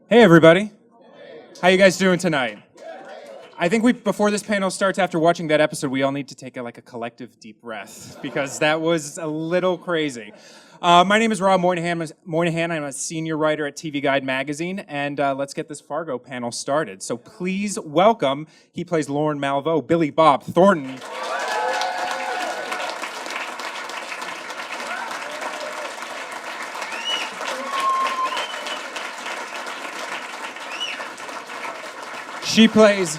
Hey everybody, how you guys doing tonight? I think before this panel starts, after watching that episode, we all need to take a collective deep breath because that was a little crazy. My name is Rob Moynihan. I'm a senior writer at TV Guide magazine, and let's get this Fargo panel started. So please welcome, he plays Lorne Malvo, Billy Bob Thornton. She plays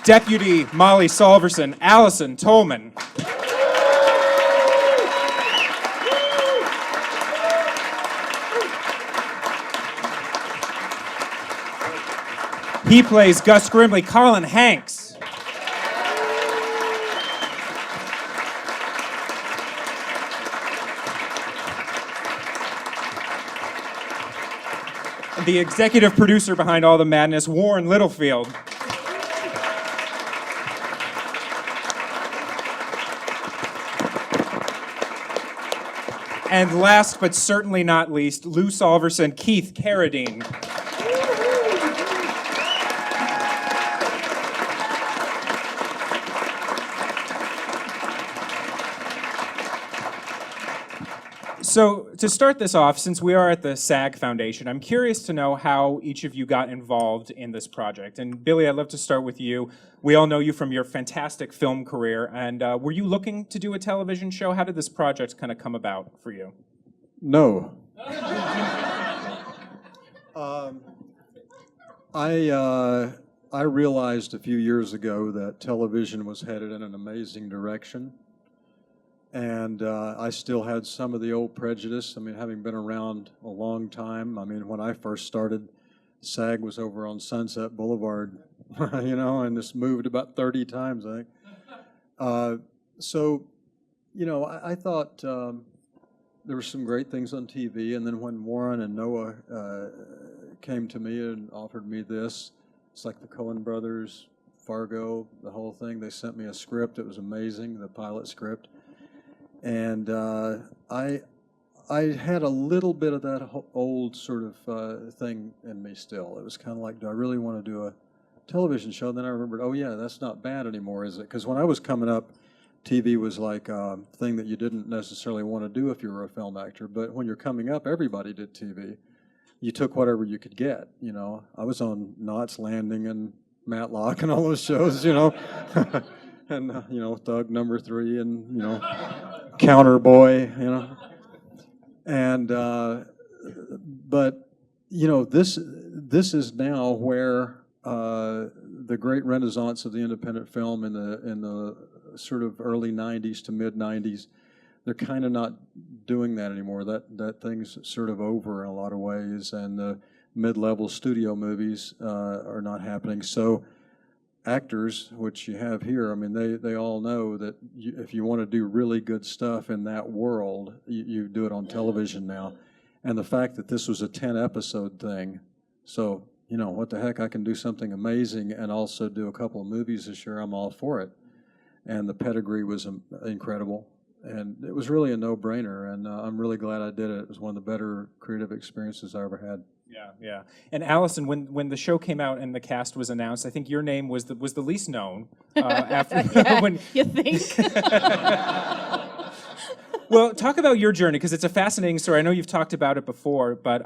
Deputy Molly Solverson, Allison Tolman. He plays Gus Grimly, Colin Hanks. The executive producer behind all the madness, Warren Littlefield. And last but certainly not least, Lou Solverson, Keith Carradine. So to start this off, since we are at the SAG Foundation, I'm curious to know how each of you got involved in this project. And Billy, I'd love to start with you. We all know you from your fantastic film career. And were you looking to do a television show? How did this project kind of come about for you? No. I realized a few years ago that television was headed in an amazing direction. And I still had some of the old prejudice. I mean, having been around a long time, I mean, when I first started, SAG was over on Sunset Boulevard, you know, and this moved about 30 times, I think. So, you know, I thought there were some great things on TV, and then when Warren and Noah came to me and offered me this, it's like the Coen brothers, Fargo, the whole thing. They sent me a script. It was amazing, the pilot script. And I had a little bit of that old sort of thing in me still. It was kind of like, do I really want to do a television show? And then I remembered, oh yeah, that's not bad anymore, is it? Because when I was coming up, TV was like a thing that you didn't necessarily want to do if you were a film actor. But when you're coming up, everybody did TV. You took whatever you could get, you know. I was on Knots Landing and Matlock and all those shows, you know. And, you know, Thug Number 3 and, you know, Counter Boy, you know. And, but, you know, this is now where the great renaissance of the independent film in the sort of early 90s to mid 90s, they're kind of not doing that anymore. That thing's sort of over in a lot of ways, and the mid-level studio movies are not happening. So actors, which you have here, I mean, they all know that if you want to do really good stuff in that world, you do it on television now. And the fact that this was a 10-episode thing, so, you know, what the heck, I can do something amazing and also do a couple of movies this year, I'm all for it. And the pedigree was incredible. And it was really a no-brainer, and I'm really glad I did it. It was one of the better creative experiences I ever had. Yeah. And Allison, when the show came out and the cast was announced, I think your name was the least known after. Yeah, when you think? Well, talk about your journey, because it's a fascinating story. I know you've talked about it before, but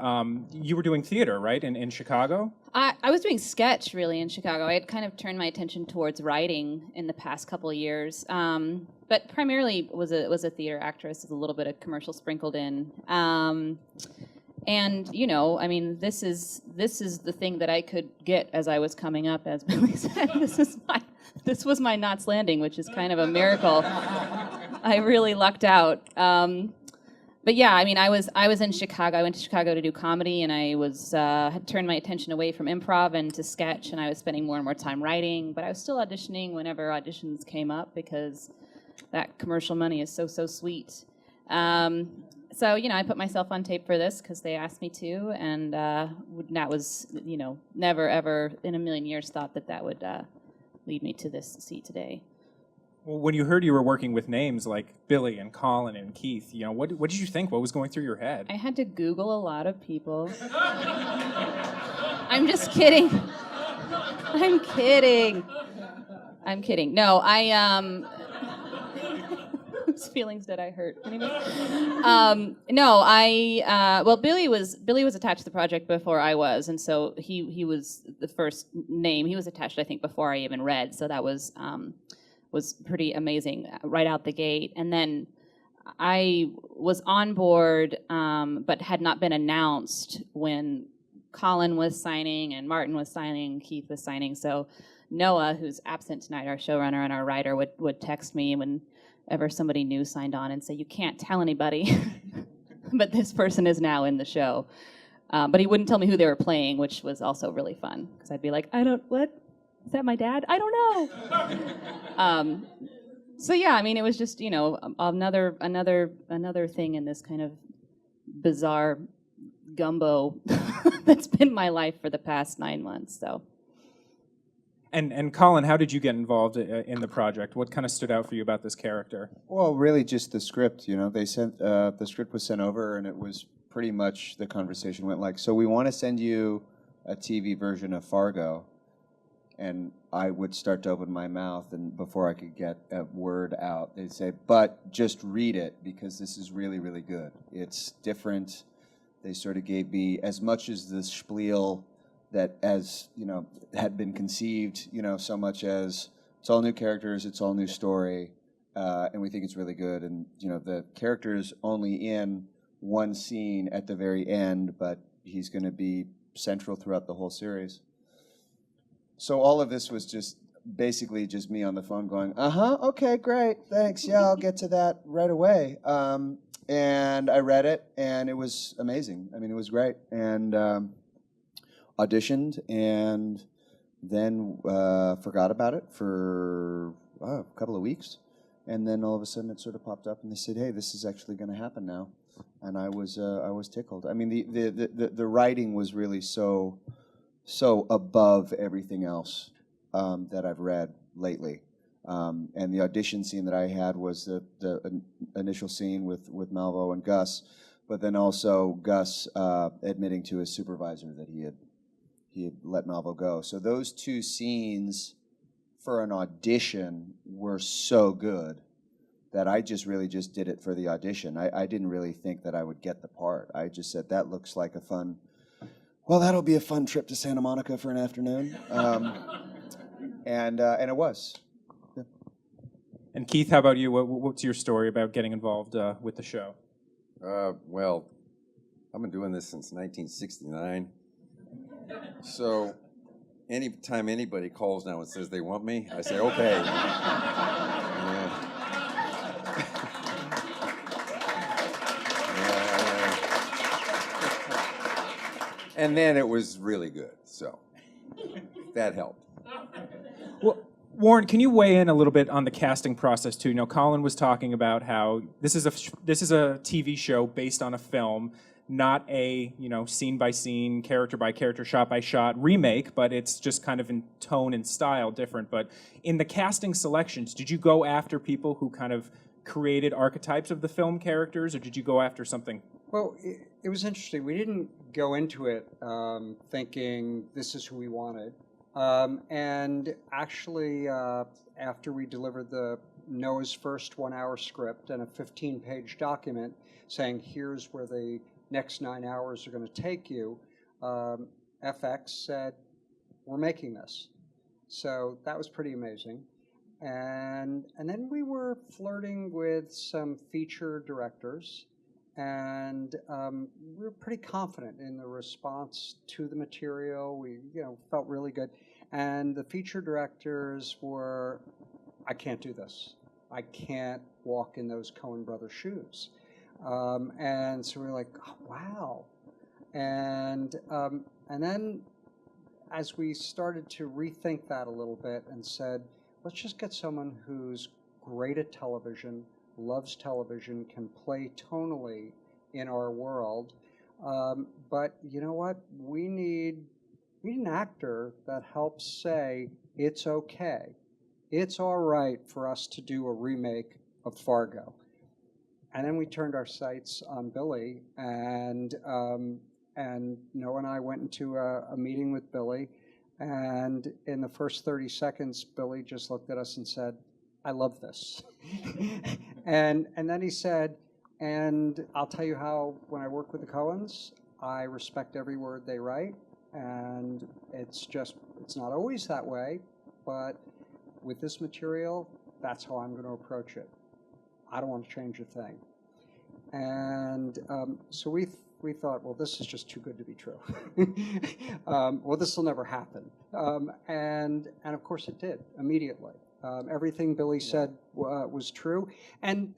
you were doing theater, right, in Chicago? I was doing sketch, really, in Chicago. I had kind of turned my attention towards writing in the past couple of years, but primarily was a theater actress with a little bit of commercial sprinkled in. And, you know, I mean, this is the thing that I could get as I was coming up, as Billy said. This was my Knots Landing, which is kind of a miracle. I really lucked out. But yeah, I mean, I was in Chicago. I went to Chicago to do comedy, and I had turned my attention away from improv and to sketch, and I was spending more and more time writing. But I was still auditioning whenever auditions came up, because that commercial money is so sweet. So, you know, I put myself on tape for this because they asked me to, and that was, you know, never ever in a million years thought that would lead me to this seat today. Well, when you heard you were working with names like Billy and Colin and Keith, what did you think? What was going through your head? I had to Google a lot of people. I'm just kidding. I'm kidding. No, whose feelings did I hurt? Anybody? Well, Billy was attached to the project before I was, and so he was the first name. He was attached, I think, before I even read, so that was pretty amazing right out the gate. And then I was on board, but had not been announced when Colin was signing and Martin was signing, Keith was signing. So Noah, who's absent tonight, our showrunner and our writer, would text me whenever somebody new signed on and say, "You can't tell anybody, but this person is now in the show." But he wouldn't tell me who they were playing, which was also really fun, because I'd be like, what? Is that my dad? I don't know. So yeah, I mean, it was just, another thing in this kind of bizarre gumbo that's been my life for the past 9 months. So. And Colin, how did you get involved in the project? What kind of stood out for you about this character? Well, really just the script. They sent the script was sent over, and it was pretty much the conversation went like, "So we want to send you a TV version of Fargo," and I would start to open my mouth, and before I could get a word out, they'd say, "But just read it because this is really, really good. It's different." They sort of gave me as much as the spiel that had been conceived, so much as it's all new characters, it's all new story, and we think it's really good. And, the character's only in one scene at the very end, but he's going to be central throughout the whole series. So all of this was just basically just me on the phone going, okay, great, thanks, yeah, I'll get to that right away. And I read it, and it was amazing. I mean, it was great. And auditioned, and then forgot about it for a couple of weeks. And then all of a sudden it sort of popped up, and they said, "Hey, this is actually going to happen now." And I was tickled. I mean, the writing was really so above everything else that I've read lately. And the audition scene that I had was the initial scene with Malvo and Gus, but then also Gus admitting to his supervisor that he had let Malvo go. So those two scenes for an audition were so good that I just really just did it for the audition. I didn't really think that I would get the part. I just said, that looks like that'll be a fun trip to Santa Monica for an afternoon. And it was. Yeah. And Keith, how about you? What's your story about getting involved with the show? Well, I've been doing this since 1969. So anytime anybody calls now and says they want me, I say, okay. And then it was really good, so that helped. Well, Warren, can you weigh in a little bit on the casting process too? Colin was talking about how this is a TV show based on a film, not a scene by scene, character by character, shot by shot remake, but it's just kind of in tone and style different. But in the casting selections, did you go after people who kind of created archetypes of the film characters, or did you go after something? Well, it was interesting. We didn't go into it thinking this is who we wanted. And actually, after we delivered Noah's first 1-hour script and a 15-page document saying, here's where the next 9 hours are going to take you, FX said, we're making this. So that was pretty amazing. And then we were flirting with some feature directors, and we were pretty confident in the response to the material. We felt really good. And the feature directors were, I can't do this. I can't walk in those Coen brothers' shoes. And so we were like, oh, wow. And then as we started to rethink that a little bit and said, let's just get someone who's great at television, loves television, can play tonally in our world. But you know what? We need an actor that helps say it's okay it's all right for us to do a remake of Fargo. And then we turned our sights on Billy, and Noah and I went into a meeting with Billy, and in the first 30 seconds, Billy just looked at us and said, "I love this." and then he said, "And I'll tell you how, when I work with the Coens, I respect every word they write, and it's not always that way, but with this material, that's how I'm going to approach it. I don't want to change a thing." And so we thought, well, this is just too good to be true. Well, this will never happen. And of course it did, immediately. Everything Billy said was true. And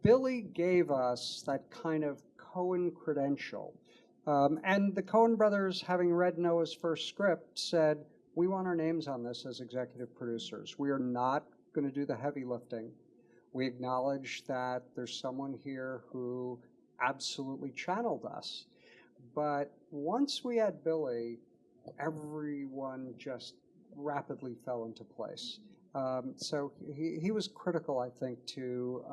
Billy gave us that kind of Coen credential. And the Coen brothers, having read Noah's first script, said, "We want our names on this as executive producers. We are not going to do the heavy lifting. We acknowledge that there's someone here who absolutely channeled us." But once we had Billy, everyone just rapidly fell into place. So he was critical, I think, to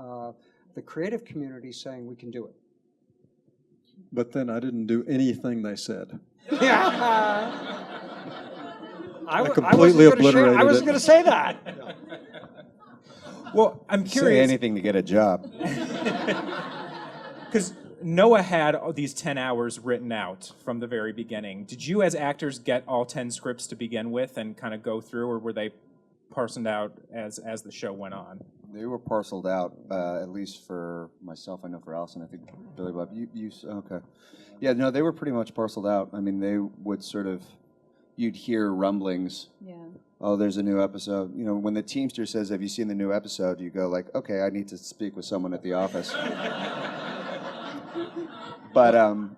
the creative community saying we can do it. But then I didn't do anything they said. I completely obliterated I wasn't it. going to say that. Well, I'm Say curious anything to get a job. because Noah had all these 10 hours written out from the very beginning. Did you, as actors, get all 10 scripts to begin with and kind of go through, or were they parsoned out as the show went on? They were parceled out, at least for myself. I know for Allison, I think Billy Bob, you okay. Yeah, no, they were pretty much parceled out. I mean, they would sort of, you'd hear rumblings. Yeah. Oh, there's a new episode. You know, when the Teamster says, "Have you seen the new episode?" you go like, "Okay, I need to speak with someone at the office." But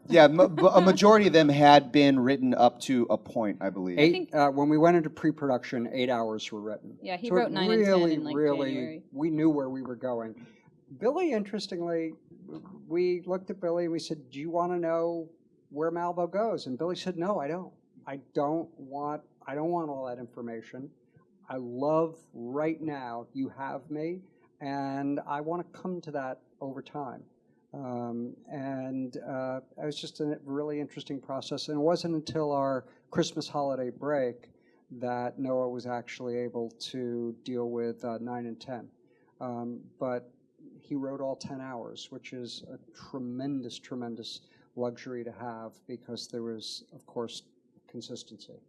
yeah, a majority of them had been written up to a point, I believe. When we went into pre-production, 8 hours were written. Yeah, he So wrote it 9 and 10 really, in, like, really, January. we knew where we were going. Billy, interestingly, we looked at Billy and we said, "Do you want to know where Malvo goes?" And Billy said, "No, I don't. I don't want all that information. I love right now, you have me, and I want to come to that over time." It was just a really interesting process. And it wasn't until our Christmas holiday break that Noah was actually able to deal with 9 and 10. But he wrote all 10 hours, which is a tremendous, tremendous luxury to have, because there was, of course, consistency.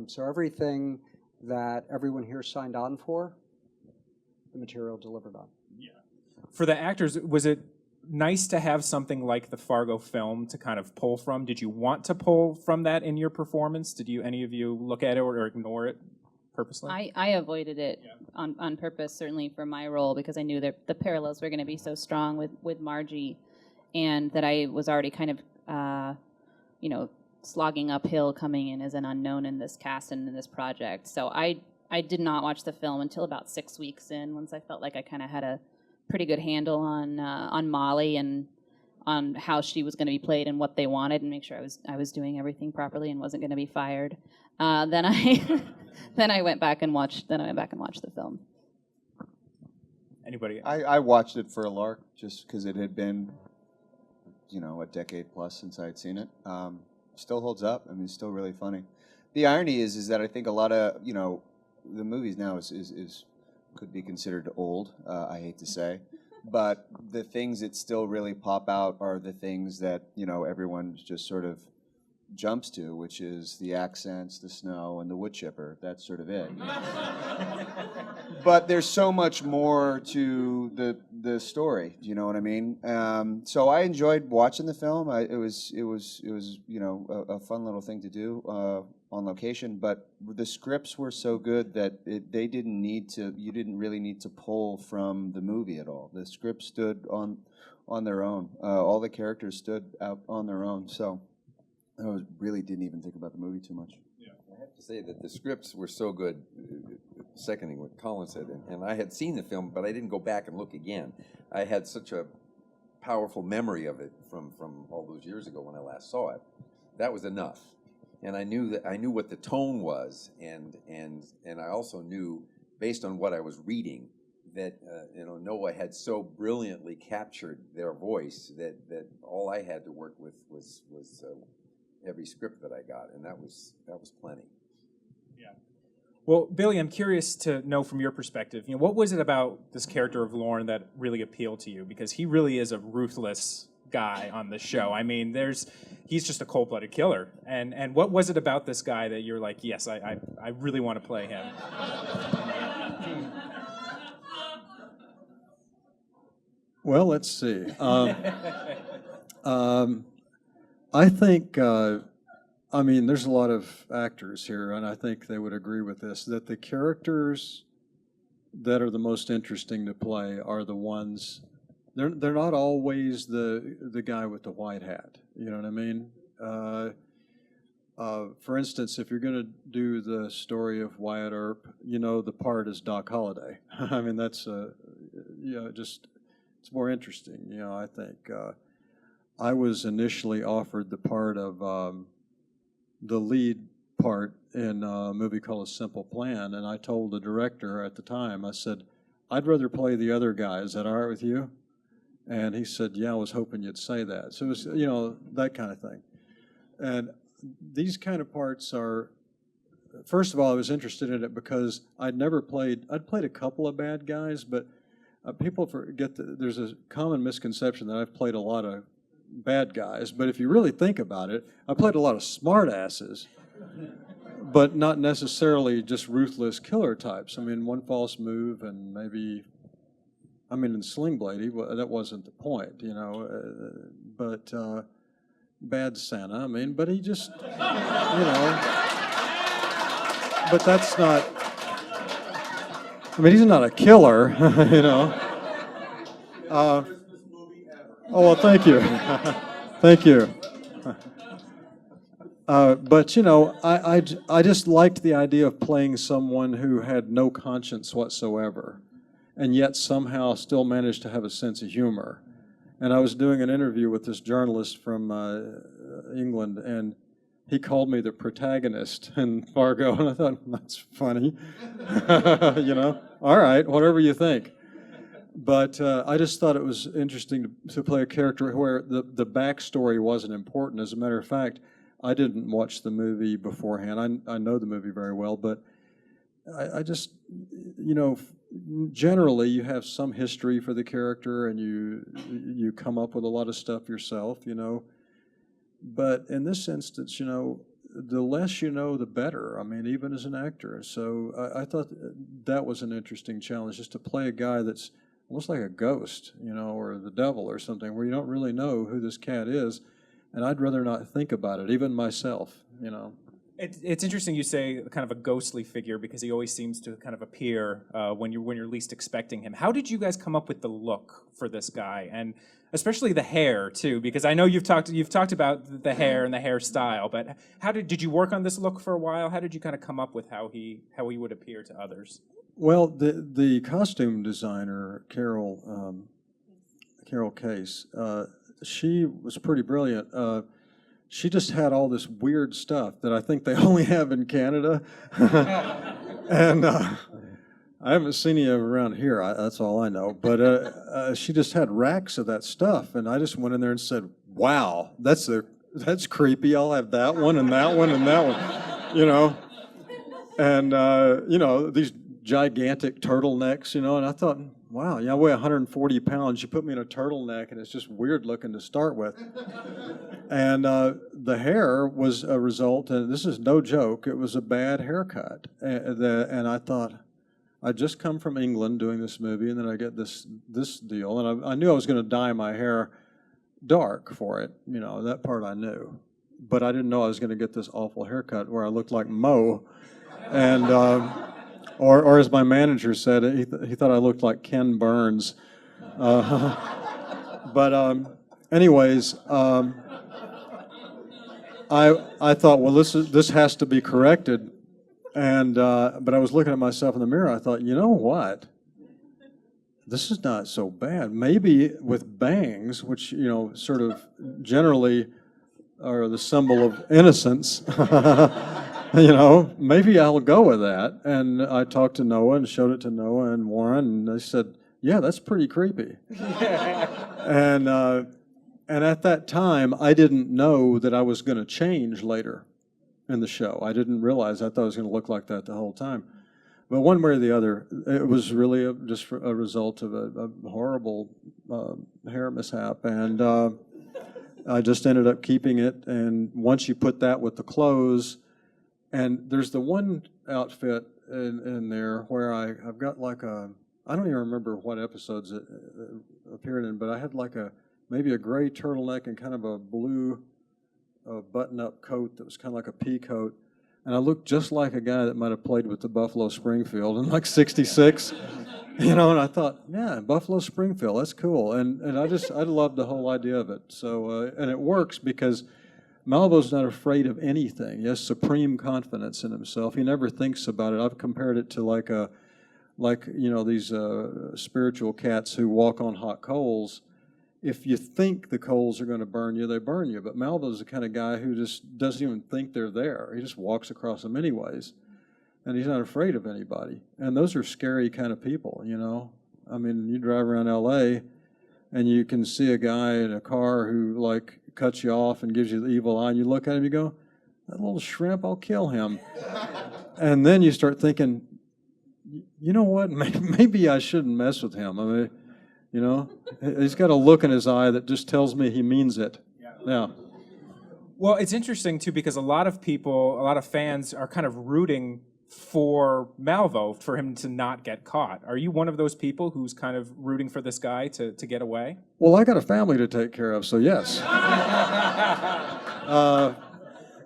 So everything that everyone here signed on for, the material delivered on. Yeah. For the actors, was it nice to have something like the Fargo film to kind of pull from? Did you want to pull from that in your performance? Did any of you look at it or ignore it purposely? I avoided it on purpose, certainly for my role, because I knew that the parallels were going to be so strong with Margie, and that I was already kind of, slogging uphill coming in as an unknown in this cast and in this project. So I did not watch the film until about 6 weeks in, once I felt like I kind of had a pretty good handle on Molly and on how she was going to be played and what they wanted, and make sure I was doing everything properly and wasn't going to be fired. Then I went back and watched the film. Anybody? I watched it for a lark, just because it had been, a decade plus since I had seen it. Still holds up. I mean, it's still really funny. The irony is that I think a lot of, the movies now is could be considered old, I hate to say. But the things that still really pop out are the things that, everyone just sort of jumps to, which is the accents, the snow, and the wood chipper. That's sort of it. But there's so much more to the story. Do you know what I mean? So I enjoyed watching the film. It was a fun little thing to do on location. But the scripts were so good that you didn't really need to pull from the movie at all. The scripts stood on their own. All the characters stood out on their own. So I really didn't even think about the movie too much. Yeah. I have to say that the scripts were so good, seconding what Colin said, and I had seen the film, but I didn't go back and look again. I had such a powerful memory of it from all those years ago when I last saw it. That was enough. And I knew what the tone was, and I also knew based on what I was reading, that Noah had so brilliantly captured their voice that all I had to work with was every script that I got, and that was plenty. Yeah. Well, Billy, I'm curious to know from your perspective, what was it about this character of Lorne that really appealed to you? Because he really is a ruthless guy on the show. I mean, he's just a cold-blooded killer. And what was it about this guy that you're like, yes, I really want to play him? Well, let's see. I think, there's a lot of actors here, and I think they would agree with this, that the characters that are the most interesting to play are the ones, they're not always the guy with the white hat, you know what I mean? For instance, if you're going to do the story of Wyatt Earp, the part is Doc Holliday. I mean, that's, it's more interesting, I think. I was initially offered the part of the lead part in a movie called A Simple Plan, and I told the director at the time, I said, I'd rather play the other guy. Is that all right with you? And he said, yeah, I was hoping you'd say that. So it was, that kind of thing. And these kind of parts are, first of all, I was interested in it because I'd played a couple of bad guys, but people forget that there's a common misconception that I've played a lot of bad guys, but if you really think about it, I played a lot of smart asses, but not necessarily just ruthless killer types. I mean, One False Move and maybe, in Sling Blade, that wasn't the point, but Bad Santa, but he just, but that's not, he's not a killer, Oh, well, thank you. Thank you. But, I just liked the idea of playing someone who had no conscience whatsoever and yet somehow still managed to have a sense of humor. And I was doing an interview with this journalist from England, and he called me the protagonist in Fargo, and I thought, that's funny. All right, whatever you think. But I just thought it was interesting to play a character where the backstory wasn't important. As a matter of fact, I didn't watch the movie beforehand. I know the movie very well, but I just, generally you have some history for the character and you come up with a lot of stuff yourself, But in this instance, the less you know, the better. Even as an actor. So I thought that was an interesting challenge, just to play a guy that's almost like a ghost, or the devil or something, where you don't really know who this cat is, and I'd rather not think about it, even myself, It's interesting you say kind of a ghostly figure, because he always seems to kind of appear when you're least expecting him. How did you guys come up with the look for this guy, and especially the hair too? Because I know you've talked about the hair and the hairstyle, but did you work on this look for a while? How did you kind of come up with how he would appear to others? Well, the costume designer, Carol Case, she was pretty brilliant. She just had all this weird stuff that I think they only have in Canada. And I haven't seen any around here, that's all I know. But she just had racks of that stuff, and I just went in there and said, wow, that's creepy. I'll have that one and that one and that one, And, these gigantic turtlenecks, and I thought, wow, I weigh 140 pounds. You put me in a turtleneck, and it's just weird looking to start with. And the hair was a result, and this is no joke, it was a bad haircut. And I thought, I'd just come from England doing this movie, and then I get this deal, and I knew I was going to dye my hair dark for it, that part I knew. But I didn't know I was going to get this awful haircut where I looked like Moe. And or as my manager said, he thought I looked like Ken Burns. Anyways, I thought, well, this has to be corrected. And but I was looking at myself in the mirror. I thought, you know what? This is not so bad. Maybe with bangs, which sort of generally are the symbol of innocence. Maybe I'll go with that. And I talked to Noah and showed it to Noah and Warren, and they said, yeah, that's pretty creepy. And at that time, I didn't know that I was going to change later in the show. I didn't realize. I thought it was going to look like that the whole time. But one way or the other, it was really just a result of a horrible hair mishap. And I just ended up keeping it. And once you put that with the clothes, and there's the one outfit in there where I've got like I don't even remember what episodes it appeared in, but I had like maybe a gray turtleneck and kind of a blue button-up coat that was kind of like a pea coat. And I looked just like a guy that might have played with the Buffalo Springfield in like '66. And I thought, yeah, Buffalo Springfield, that's cool. And I loved the whole idea of it. So, and it works because Malvo's not afraid of anything. He has supreme confidence in himself. He never thinks about it. I've compared it to like these spiritual cats who walk on hot coals. If you think the coals are going to burn you, they burn you. But Malvo's the kind of guy who just doesn't even think they're there. He just walks across them anyways. And he's not afraid of anybody. And those are scary kind of people, I mean, you drive around L.A. and you can see a guy in a car who, like, cuts you off and gives you the evil eye, and you look at him, you go, that little shrimp, I'll kill him. And then you start thinking, you know what, maybe I shouldn't mess with him. I mean, he's got a look in his eye that just tells me he means it. Yeah. Well, it's interesting, too, because a lot of fans are kind of rooting for Malvo, for him to not get caught. Are you one of those people who's kind of rooting for this guy to get away? Well, I got a family to take care of, so yes.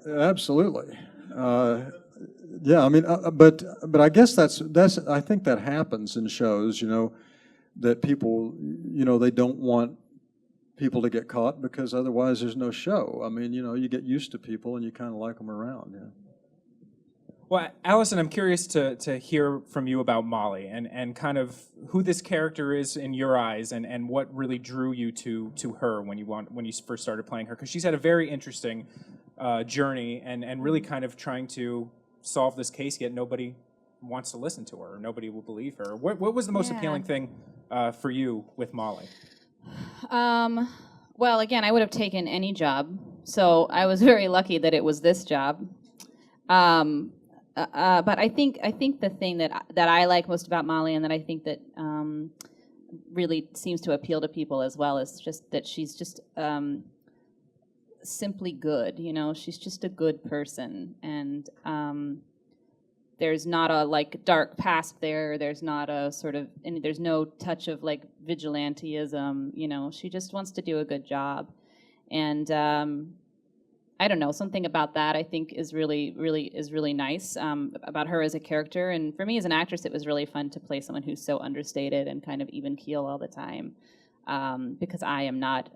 Absolutely. Yeah, I mean, but I guess that's I think that happens in shows, that people, they don't want people to get caught because otherwise there's no show. I mean, you get used to people and you kind of like them around. Yeah. Well, Allison, I'm curious to hear from you about Molly and kind of who this character is in your eyes and what really drew you to her when you first started playing her, because she's had a very interesting journey and really kind of trying to solve this case, yet nobody wants to listen to her, or nobody will believe her. What was the most appealing thing for you with Molly? Well, again, I would have taken any job, so I was very lucky that it was this job. But I think the thing that I like most about Molly, and that I think that really seems to appeal to people as well, is just that she's just simply good. She's just a good person, and there's not a dark past there. There's not a there's no touch of vigilanteism. She just wants to do a good job, and I don't know, something about that I think is really nice about her as a character. And for me as an actress, it was really fun to play someone who's so understated and kind of even keel all the time, because I am not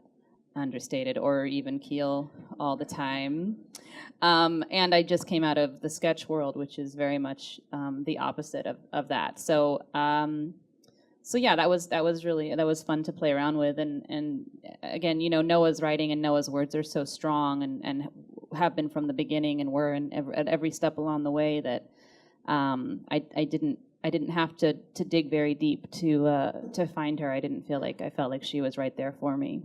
understated or even keel all the time. And I just came out of the sketch world, which is very much the opposite of that. So yeah, that was fun to play around with, and again, Noah's writing and Noah's words are so strong and have been from the beginning, and were at every step along the way, that I didn't have to dig very deep to find her. I felt like she was right there for me.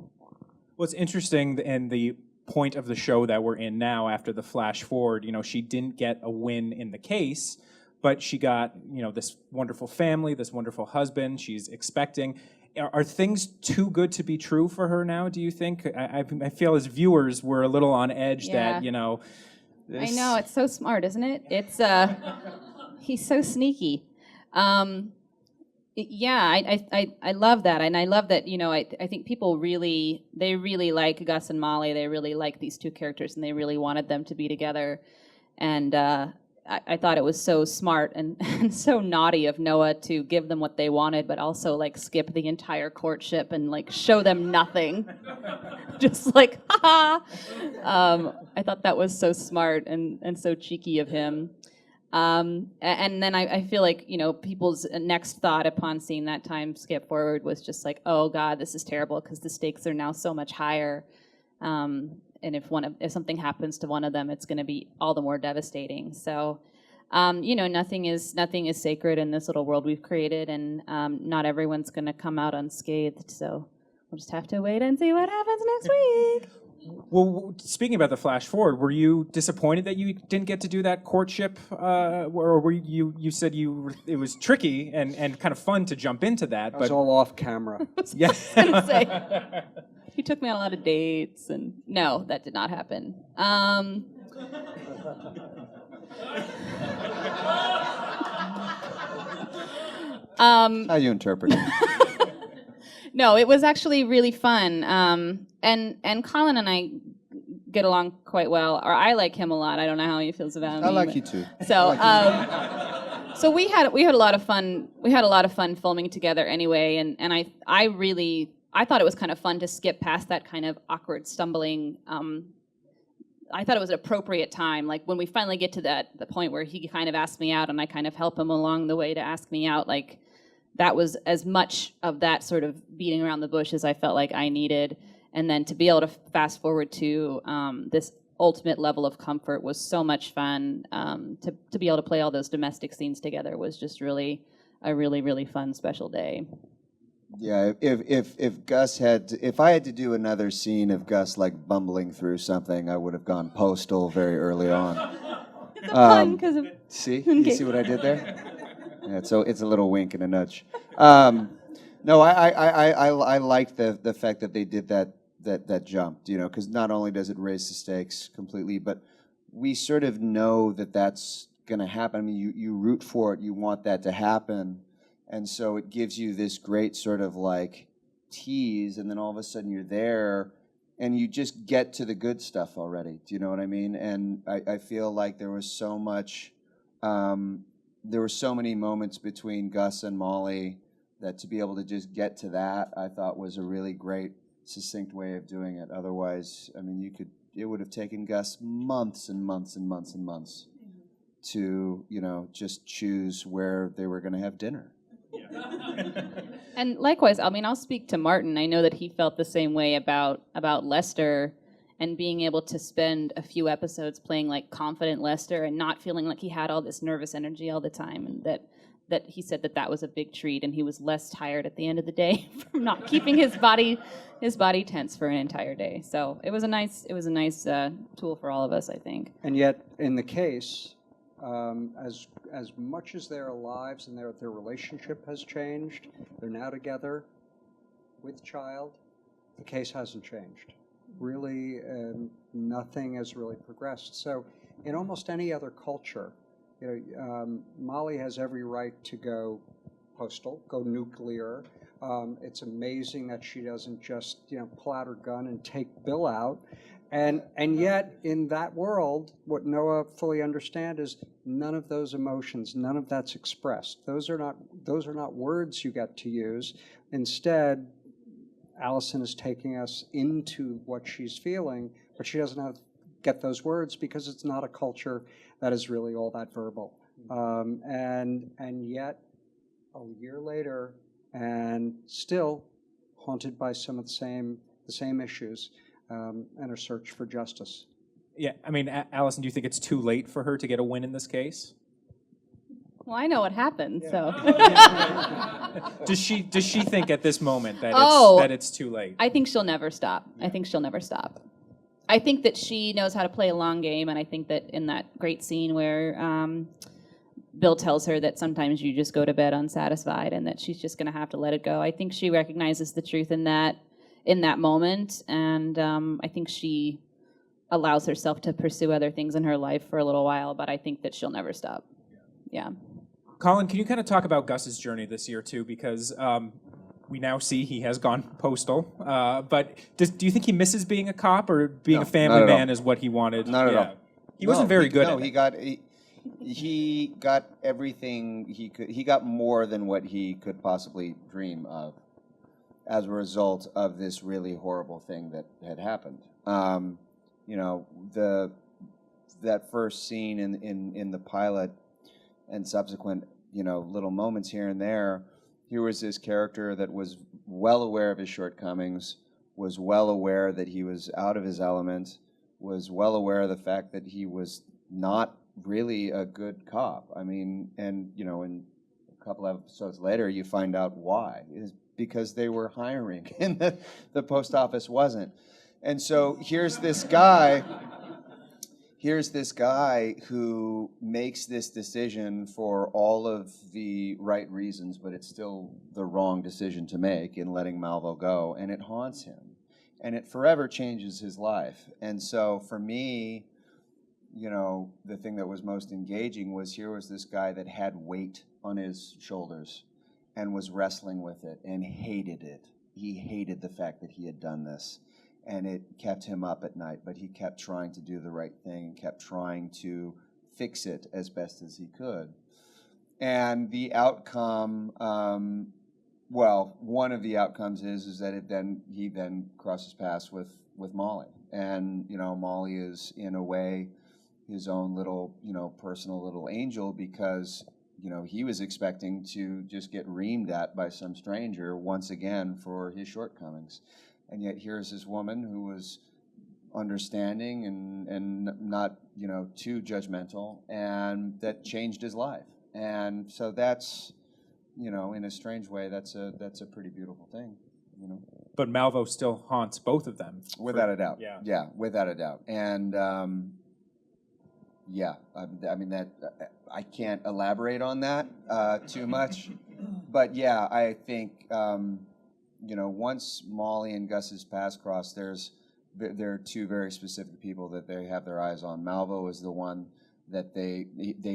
Well, it's interesting in the point of the show that we're in now, after the flash forward, she didn't get a win in the case, but she got, this wonderful family, this wonderful husband she's expecting. Are things too good to be true for her now, do you think? I feel as viewers we're a little on edge that, I know, it's so smart, isn't it? It's, he's so sneaky. I love that, and I love that, I think people really like Gus and Molly. They really like these two characters, and they really wanted them to be together, and I thought it was so smart and so naughty of Noah to give them what they wanted, but also skip the entire courtship and show them nothing. Just ha ha. I thought that was so smart and so cheeky of him. And then I feel like, people's next thought upon seeing that time skip forward was just oh God, this is terrible, because the stakes are now so much higher. if something happens to one of them, it's going to be all the more devastating. So, nothing is sacred in this little world we've created, and not everyone's going to come out unscathed. So we'll just have to wait and see what happens next week. Well, speaking about the flash forward, were you disappointed that you didn't get to do that courtship, or were you said it was tricky and kind of fun to jump into that? That was all off camera. Yeah. I was gonna say, he took me on a lot of dates, and no, that did not happen. How you interpret it? No, it was actually really fun. And Colin and I get along quite well, or I like him a lot. I don't know how he feels about me. I like you too. So, so we had a lot of fun. We had a lot of fun filming together anyway. And I thought it was kind of fun to skip past that kind of awkward stumbling. I thought it was an appropriate time, like when we finally get to the point where he kind of asked me out, and I kind of help him along the way to ask me out. Like, that was as much of that sort of beating around the bush as I felt like I needed. And then to be able to fast forward to this ultimate level of comfort was so much fun. To be able to play all those domestic scenes together was just really a really, really fun, special day. Yeah, if Gus if I had to do another scene of Gus like bumbling through something, I would have gone postal very early on. It's a pun because of... See, you see what I did there? Yeah, so it's a little wink and a nudge. No, I like the fact that they did that jump, because not only does it raise the stakes completely, but we sort of know that that's going to happen. I mean, you root for it, you want that to happen, and so it gives you this great sort of like tease, and then all of a sudden you're there, and you just get to the good stuff already. Do you know what I mean? And I feel like there was so much. There were so many moments between Gus and Molly that to be able to just get to that, I thought was a really great, succinct way of doing it. Otherwise, I mean, it would have taken Gus months and months and months and months to, just choose where they were going to have dinner. And likewise, I mean, I'll speak to Martin. I know that he felt the same way about Lester, and being able to spend a few episodes playing like confident Lester and not feeling like he had all this nervous energy all the time, and that he said that was a big treat, and he was less tired at the end of the day from not keeping his body tense for an entire day. So it was a nice tool for all of us, I think. And yet, in the case, as much as their lives and their relationship has changed, they're now together with child. The case hasn't changed. Really, nothing has really progressed. So, in almost any other culture, Molly has every right to go postal, go nuclear. It's amazing that she doesn't just, pull out her gun and take Bill out. And yet, in that world, what Noah fully understands is none of those emotions, none of that's expressed. Those are not words you get to use. Instead, Allison is taking us into what she's feeling, but she doesn't have to get those words because it's not a culture that is really all that verbal. And yet, a year later, and still haunted by some of the same issues, and her search for justice. Yeah, I mean, Allison, do you think it's too late for her to get a win in this case? Well, I know what happened, so. Does she think at this moment that it's too late? I think she'll never stop. I think she'll never stop. I think that she knows how to play a long game, and I think that in that great scene where Bill tells her that sometimes you just go to bed unsatisfied and that she's just going to have to let it go, I think she recognizes the truth in that moment, and I think she allows herself to pursue other things in her life for a little while, but I think that she'll never stop. Yeah. Colin, can you kind of talk about Gus's journey this year, too? Because we now see he has gone postal. But do you think he misses being a cop, or being a family man is what he wanted? Not at all. He wasn't very good at it. He got everything he could. He got more than what he could possibly dream of as a result of this really horrible thing that had happened. That first scene in the pilot and subsequent, little moments here and there, here was this character that was well aware of his shortcomings, was well aware that he was out of his element, was well aware of the fact that he was not really a good cop. I mean, and you know, in a couple of episodes later, you find out why. It's because they were hiring, and the post office wasn't. And so here's this guy who makes this decision for all of the right reasons, but it's still the wrong decision to make in letting Malvo go, and it haunts him. And it forever changes his life. And so for me, you know, the thing that was most engaging was here was this guy that had weight on his shoulders and was wrestling with it and hated it. He hated the fact that he had done this. And it kept him up at night, but he kept trying to do the right thing and kept trying to fix it as best as he could. And the outcome, well, one of the outcomes is that he then crosses paths with Molly. And, you know, Molly is, in a way, his own little, you know, personal little angel, because, you know, he was expecting to just get reamed at by some stranger once again for his shortcomings. And yet here's this woman who was understanding and not, you know, too judgmental, and that changed his life. And so that's, you know, in a strange way, that's a pretty beautiful thing, you know. But Malvo still haunts both of them. Without a doubt. Yeah. Yeah, without a doubt. And yeah, I mean that I can't elaborate on that too much, but yeah, I think. You know, once Molly and Gus's paths cross, there are two very specific people that they have their eyes on. Malvo is the one that they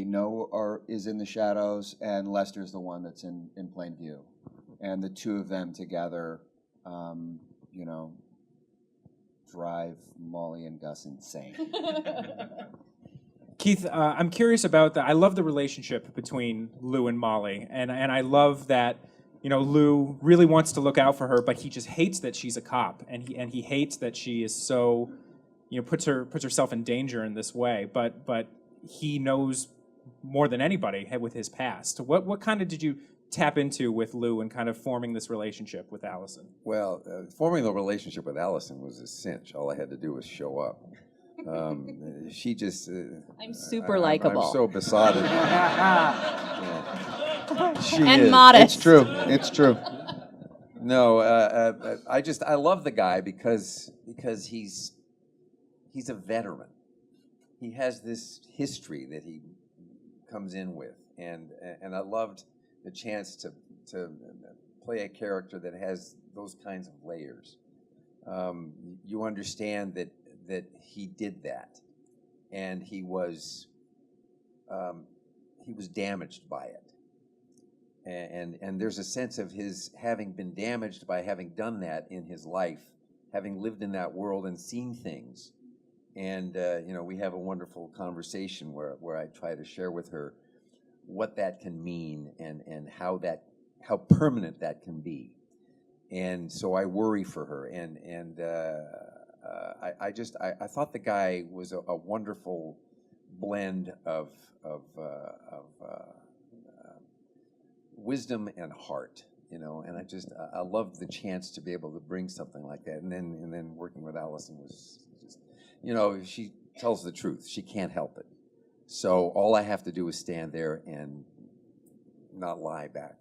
know is in the shadows, and Lester's the one that's in plain view. And the two of them together, you know, drive Molly and Gus insane. Keith, I'm curious about I love the relationship between Lou and Molly, and I love that. You know, Lou really wants to look out for her, but he just hates that she's a cop, and he hates that she is so, you know, puts herself in danger in this way. But he knows more than anybody with his past. What kind of did you tap into with Lou and kind of forming this relationship with Allison? Well, forming the relationship with Allison was a cinch. All I had to do was show up. She just... I'm super likable. I'm so besotted. Yeah. She and is. modest. It's true. It's true. No, I love the guy because he's a veteran. He has this history that he comes in with, and I loved the chance to play a character that has those kinds of layers. You understand that he did that, and he was damaged by it. And there's a sense of his having been damaged by having done that in his life, having lived in that world and seen things. And, you know, we have a wonderful conversation where I try to share with her what that can mean and how permanent that can be. And so I worry for her. And I thought the guy was a wonderful blend of wisdom and heart, you know, and I loved the chance to be able to bring something like that, and then working with Allison was just, you know, she tells the truth. She can't help it. So all I have to do is stand there and not lie back.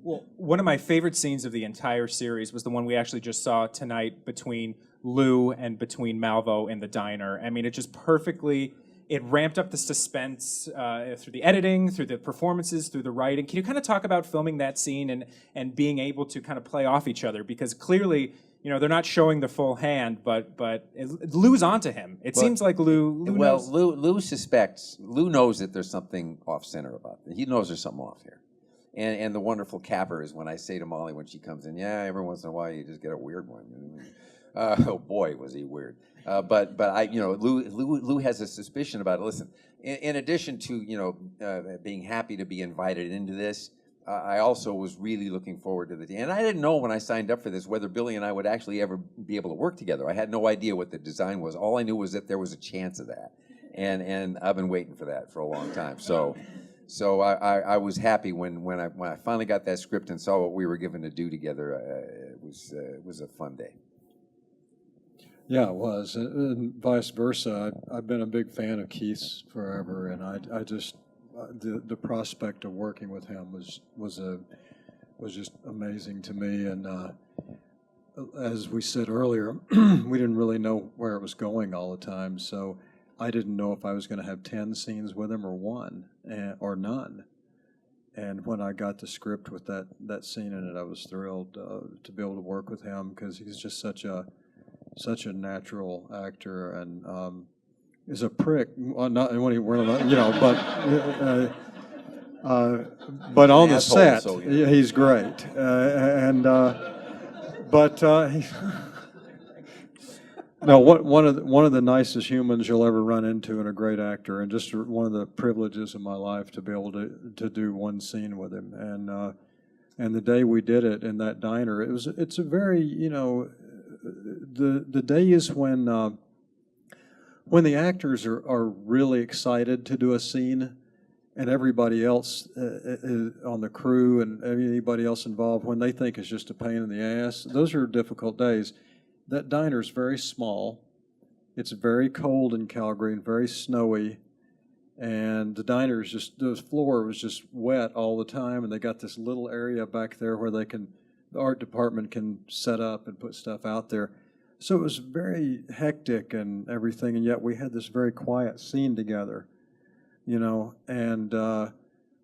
Well, one of my favorite scenes of the entire series was the one we actually just saw tonight between Lou and between Malvo in the diner. I mean, it just perfectly. It ramped up the suspense through the editing, through the performances, through the writing. Can you kind of talk about filming that scene and being able to kind of play off each other? Because clearly, you know, they're not showing the full hand, but Lou's onto him. It seems like Lou knows. Lou suspects. Lou knows that there's something off center about it. He knows there's something off here. And the wonderful capper is when I say to Molly when she comes in, yeah, every once in a while you just get a weird one. Oh boy, was he weird. But I, you know, Lou has a suspicion about it. Listen, in addition to, you know, being happy to be invited into this, I also was really looking forward to the day. And I didn't know when I signed up for this whether Billy and I would actually ever be able to work together. I had no idea what the design was. All I knew was that there was a chance of that. And I've been waiting for that for a long time. So I was happy when I finally got that script and saw what we were given to do together. It was a fun day. Yeah, it was, and vice versa. I've been a big fan of Keith's forever, and I just the prospect of working with him was just amazing to me. And as we said earlier, we didn't really know where it was going all the time, so I didn't know if I was going to have 10 scenes with him or one or none. And when I got the script with that scene in it, I was thrilled to be able to work with him, because he's just such a natural actor, and is a prick. Well, not when he, you know, but on the Asshole, set, so, yeah. he's great. No, one of the nicest humans you'll ever run into, and a great actor, and just one of the privileges of my life to be able to do one scene with him. And the day we did it in that diner, it's a very, you know, the day is when the actors are really excited to do a scene, and everybody else on the crew and anybody else involved, when they think it's just a pain in the ass. Those are difficult days. That diner is very small. It's very cold in Calgary and very snowy. And the diner is just, the floor was just wet all the time. And they got this little area back there where the art department can set up and put stuff out there. So it was very hectic and everything. And yet we had this very quiet scene together, you know. And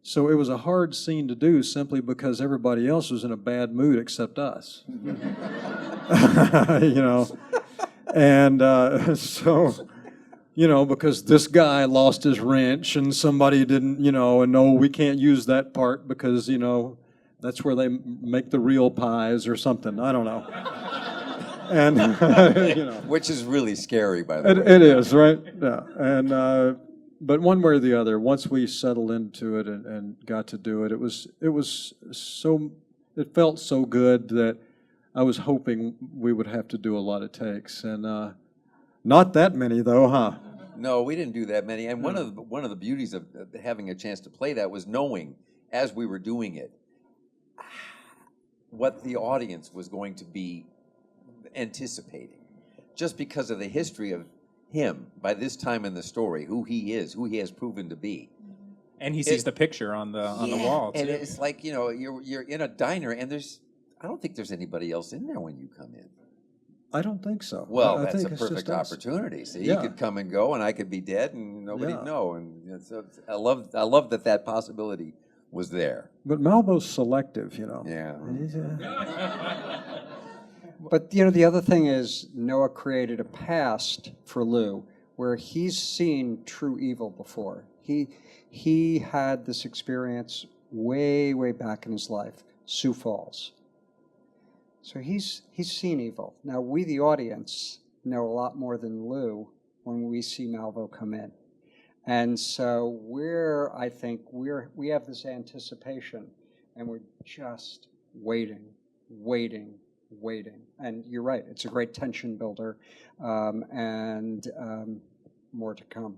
so it was a hard scene to do simply because everybody else was in a bad mood except us. You know, and so, you know, because this guy lost his wrench and somebody didn't, you know, and no, we can't use that part because, you know, that's where they make the real pies or something. I don't know. And, you know. Which is really scary, by the way. It is, right? Yeah. And, but one way or the other, once we settled into it and got to do it, it felt so good that I was hoping we would have to do a lot of takes, and not that many though, huh? No, we didn't do that many. And one of the beauties of having a chance to play that was knowing, as we were doing it, what the audience was going to be anticipating, just because of the history of him by this time in the story, who he is, who he has proven to be. And he sees the picture on the wall too. And it's like, you know, you're in a diner, and I don't think there's anybody else in there when you come in. I don't think so. Well, I that's think a it's perfect just us. opportunity. See, Yeah. he could come and go, and I could be dead, and nobody'd Yeah. know. And so I love that possibility was there. But Malvo's selective, you know. Yeah. He's, But, you know, the other thing is Noah created a past for Lou where he's seen true evil before. He had this experience way, way back in his life, Sioux Falls. So he's seen evil. Now, we, the audience, know a lot more than Lou when we see Malvo come in. And so I think we have this anticipation, and we're just waiting. And you're right, it's a great tension builder, and more to come.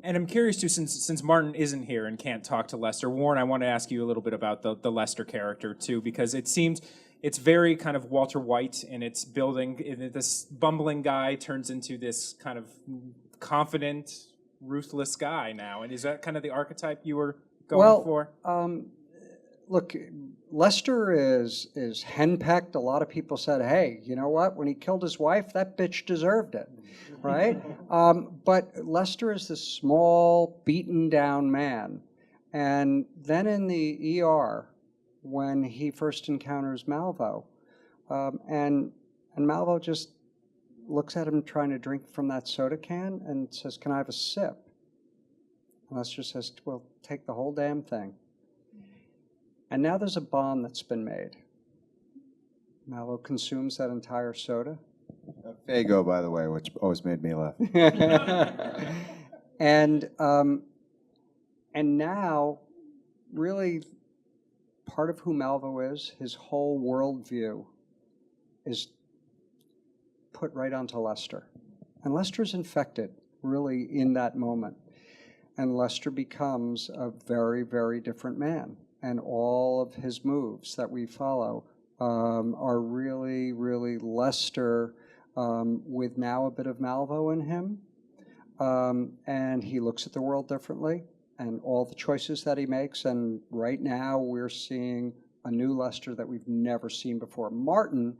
And I'm curious too, since Martin isn't here and can't talk to Lester, Warren, I want to ask you a little bit about the Lester character too, because it seems it's very kind of Walter White, and it's building, this bumbling guy turns into this kind of confident, ruthless guy now. And is that kind of the archetype you were going for? Look, Lester is henpecked. A lot of people said, hey, you know what? When he killed his wife, that bitch deserved it, right? But Lester is this small, beaten down man. And then in the ER, when he first encounters Malvo, and Malvo just looks at him trying to drink from that soda can and says, can I have a sip? And Lester says, well, take the whole damn thing. And now there's a bond that's been made. Malvo consumes that entire soda. Fargo, by the way, which always made me laugh. And now, really, part of who Malvo is, his whole worldview, is put right onto Lester. And Lester's infected, really, in that moment. And Lester becomes a very, very different man. And all of his moves that we follow are really, really Lester with now a bit of Malvo in him. And he looks at the world differently and all the choices that he makes. And right now we're seeing a new Lester that we've never seen before. Martin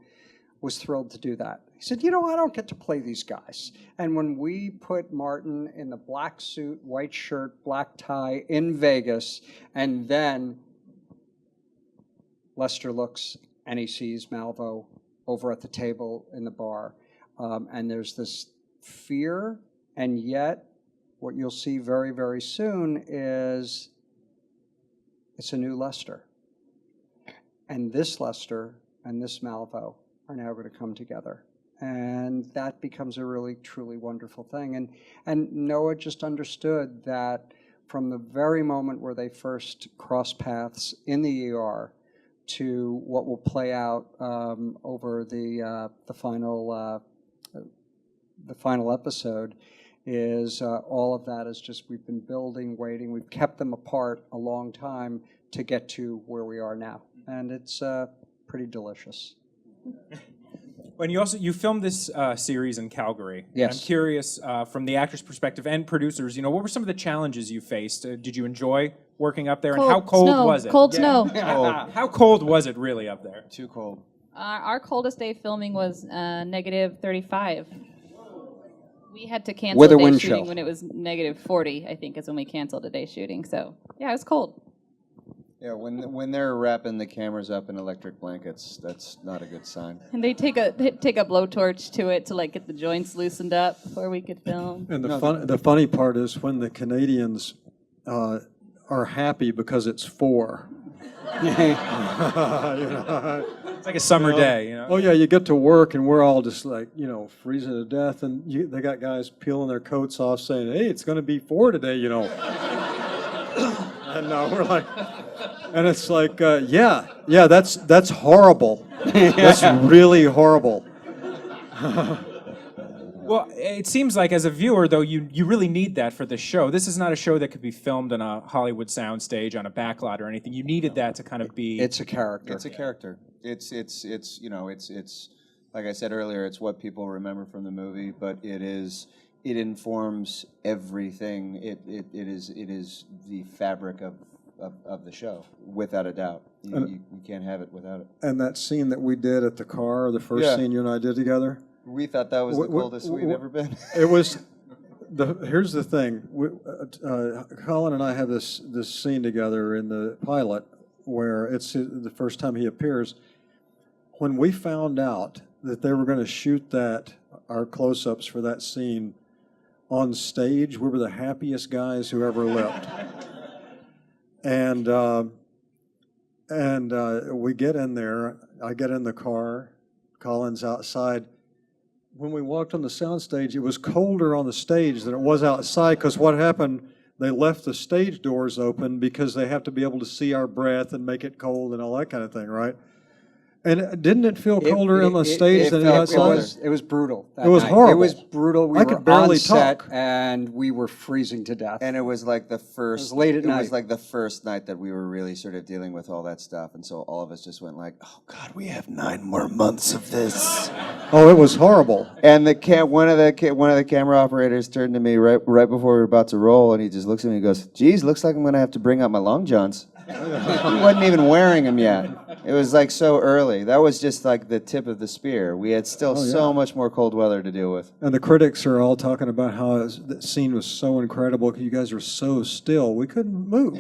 was thrilled to do that. He said, you know, I don't get to play these guys. And when we put Martin in the black suit, white shirt, black tie in Vegas, and then Lester looks and he sees Malvo over at the table in the bar. And there's this fear, and yet what you'll see very, very soon is it's a new Lester. And this Lester and this Malvo are now going to come together. And that becomes a really, truly wonderful thing. And Noah just understood that from the very moment where they first cross paths in the ER to what will play out over the final episode is all of that is just we've been building, waiting. We've kept them apart a long time to get to where we are now. And it's pretty delicious. And you filmed this series in Calgary. Yes. I'm curious, from the actor's perspective and producers, you know, what were some of the challenges you faced? Did you enjoy working up there? And how cold snow, was it? Cold snow. How cold was it really up there? Too cold. Our coldest day filming was negative 35. We had to cancel With a a day wind shooting chill. when it was negative 40, I think, is when we canceled a day shooting. So, yeah, it was cold. Yeah, when they're wrapping the cameras up in electric blankets, that's not a good sign. And they take a blowtorch to it to like get the joints loosened up before we could film. And the funny part is when the Canadians are happy because it's 4. You know? It's like a summer day, you know? Oh yeah, you get to work and we're all just like, you know, freezing to death, and they got guys peeling their coats off saying, hey, it's going to be 4 today, you know. And we're like, and it's like, yeah, that's horrible. That's really horrible. Well, it seems like as a viewer, though, you really need that for the show. This is not a show that could be filmed on a Hollywood soundstage on a backlot or anything. You needed that to kind of be... It's a character. It's a character. It's you know, it's like I said earlier, it's what people remember from the movie, but it informs everything. It is the fabric of the show, without a doubt. You can't have it without it. And that scene that we did at the car, the first scene you and I did together, we thought that was the coldest we'd ever been. it was. Here's the thing. Colin and I have this scene together in the pilot where it's the first time he appears. When we found out that they were going to shoot our close-ups for that scene on stage, we were the happiest guys who ever lived. And we get in there. I get in the car. Colin's outside. When we walked on the sound stage, it was colder on the stage than it was outside, because what happened, they left the stage doors open because they have to be able to see our breath and make it cold and all that kind of thing, right? And didn't it feel colder on the stage than outside? It was brutal. It was horrible. It was brutal. We I were could barely on set talk. and we were freezing to death. And it was like the first. It was late at night. It was like the first night that we were really sort of dealing with all that stuff, and so all of us just went like, "Oh God, we have 9 more months of this." Oh, it was horrible. And one of the camera operators turned to me right before we were about to roll, and he just looks at me and goes, "Geez, looks like I'm going to have to bring out my long johns." He wasn't even wearing them yet. It was like so early. That was just like the tip of the spear. We had still so much more cold weather to deal with. And the critics are all talking about how the scene was so incredible. You guys were so still. We couldn't move.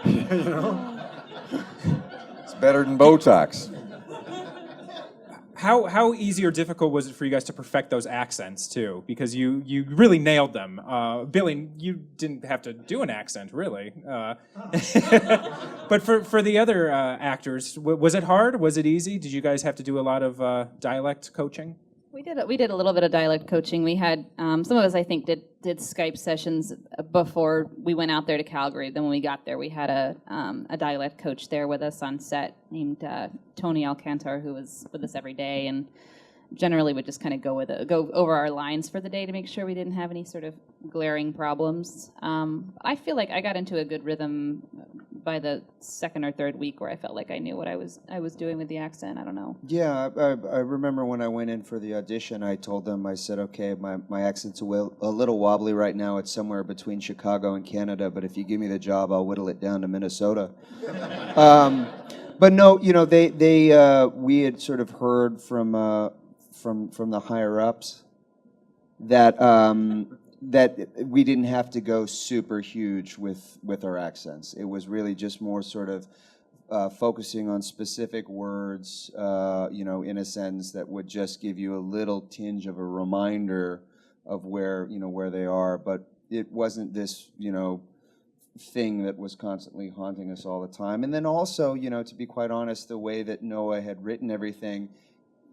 You know? It's better than Botox. How easy or difficult was it for you guys to perfect those accents, too? Because you really nailed them. Billy, you didn't have to do an accent, really. But for the other actors, was it hard? Was it easy? Did you guys have to do a lot of dialect coaching? We did a little bit of dialect coaching. We had some of us, I think, did Skype sessions before we went out there to Calgary. Then when we got there, we had a dialect coach there with us on set named Tony Alcantar, who was with us every day and generally would just kind of go over our lines for the day to make sure we didn't have any sort of glaring problems. I feel like I got into a good rhythm by the second or third week where I felt like I knew what I was doing with the accent. I don't know. Yeah, I remember when I went in for the audition, I told them, I said, okay, my accent's a little wobbly right now. It's somewhere between Chicago and Canada, but if you give me the job, I'll whittle it down to Minnesota. But no, you know, we had sort of heard from the higher ups that that we didn't have to go super huge with our accents. It was really just more sort of focusing on specific words, you know, in a sentence that would just give you a little tinge of a reminder of where they are. But it wasn't this, you know, thing that was constantly haunting us all the time. And then also, you know, to be quite honest, the way that Noah had written everything,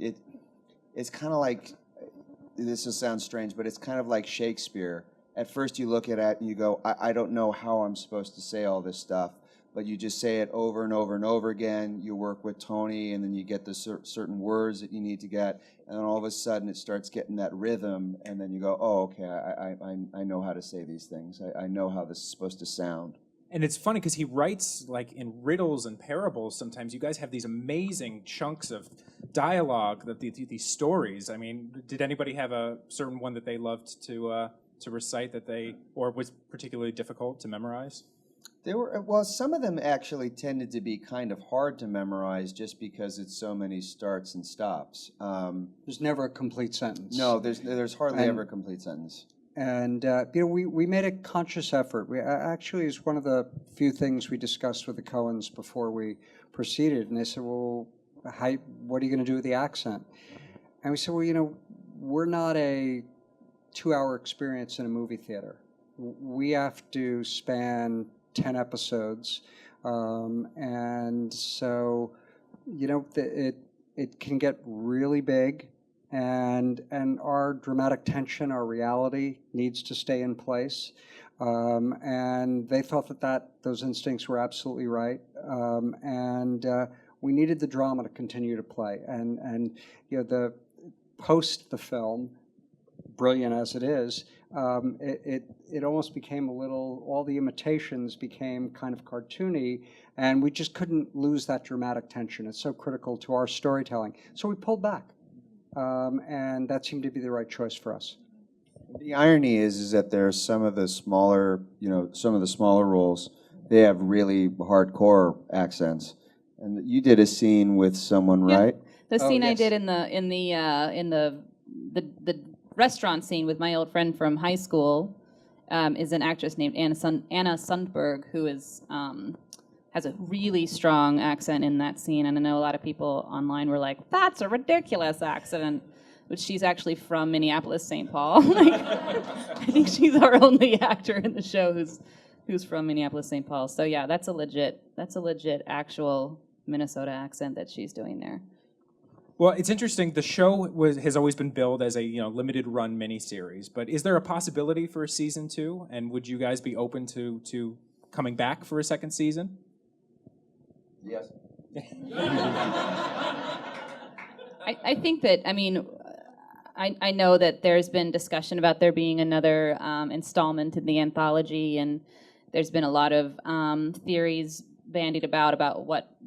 it's kind of like, this will sound strange, but it's kind of like Shakespeare. At first you look at it and you go, I don't know how I'm supposed to say all this stuff, but you just say it over and over and over again. You work with Tony, and then you get the certain words that you need to get, and then all of a sudden it starts getting that rhythm, and then you go, oh, okay, I know how to say these things. I know how this is supposed to sound. And it's funny because he writes like in riddles and parables. Sometimes you guys have these amazing chunks of dialogue, these stories. I mean, did anybody have a certain one that they loved to recite or was particularly difficult to memorize? Some of them actually tended to be kind of hard to memorize just because it's so many starts and stops. There's never a complete sentence. No, there's hardly ever a complete sentence. And you know, we made a conscious effort. Actually, it's one of the few things we discussed with the Coens before we proceeded. And they said, "Well, what are you going to do with the accent?" And we said, "Well, you know, we're not a 2-hour experience in a movie theater. We have to span 10 episodes, and so, you know, it can get really big." And our dramatic tension, our reality needs to stay in place. And they thought that those instincts were absolutely right. And we needed the drama to continue to play. And you know, the post the film, brilliant as it is, it almost became a little, all the imitations became kind of cartoony, and we just couldn't lose that dramatic tension. It's so critical to our storytelling. So we pulled back. And that seemed to be the right choice for us. The irony is that there are some of the smaller roles, they have really hardcore accents. And you did a scene with someone, right? The scene I yes. did in the restaurant scene with my old friend from high school is an actress named Anna Sundberg, who is has a really strong accent in that scene, and I know a lot of people online were like, "That's a ridiculous accent," but she's actually from Minneapolis, St. Paul. I think she's our only actor in the show who's from Minneapolis, St. Paul. So yeah, that's a legit actual Minnesota accent that she's doing there. Well, it's interesting. The show has always been billed as a limited run miniseries, but is there a possibility for a season 2? And would you guys be open to coming back for a second season? Yes. I think that, I mean, I know that there's been discussion about there being another installment in the anthology, and there's been a lot of theories bandied about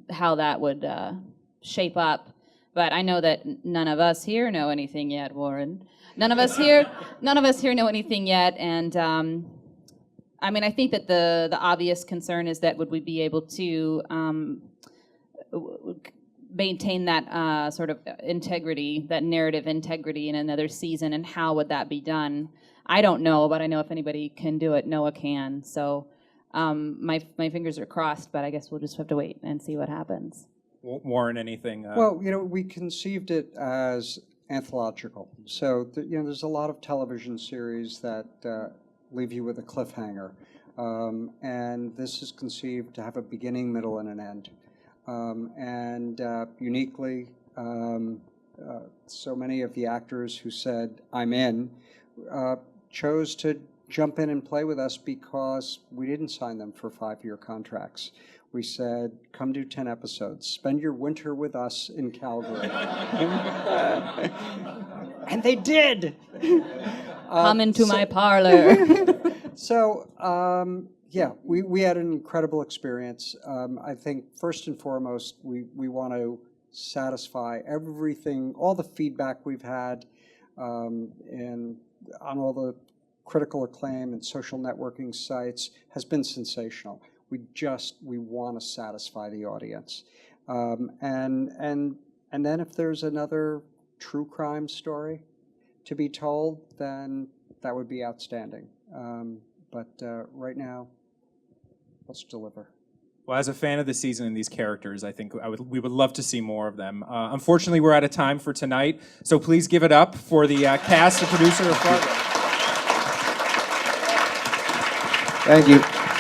how that would shape up. But I know that none of us here know anything yet, Warren. None of us here know anything yet, and I mean, I think that the obvious concern is that would we be able to maintain that sort of integrity, that narrative integrity in another season, and how would that be done? I don't know, but I know if anybody can do it, Noah can. So my fingers are crossed, but I guess we'll just have to wait and see what happens. Warren, anything? Well, you know, we conceived it as anthological. So, you know, there's a lot of television series that leave you with a cliffhanger. And this is conceived to have a beginning, middle, and an end. And uniquely, so many of the actors who said, "I'm in," chose to jump in and play with us because we didn't sign them for 5-year contracts. We said, "Come do 10 episodes. Spend your winter with us in Calgary." And they did. Come into my parlor. So, Yeah, we had an incredible experience. I think first and foremost, we want to satisfy everything, all the feedback we've had, and on all the critical acclaim and social networking sites has been sensational. We want to satisfy the audience, and then if there's another true crime story to be told, then that would be outstanding. But right now, let's deliver. Well, as a fan of the season and these characters, I think we would love to see more of them. Unfortunately, we're out of time for tonight, so please give it up for the cast and producer of Fargo. Thank you.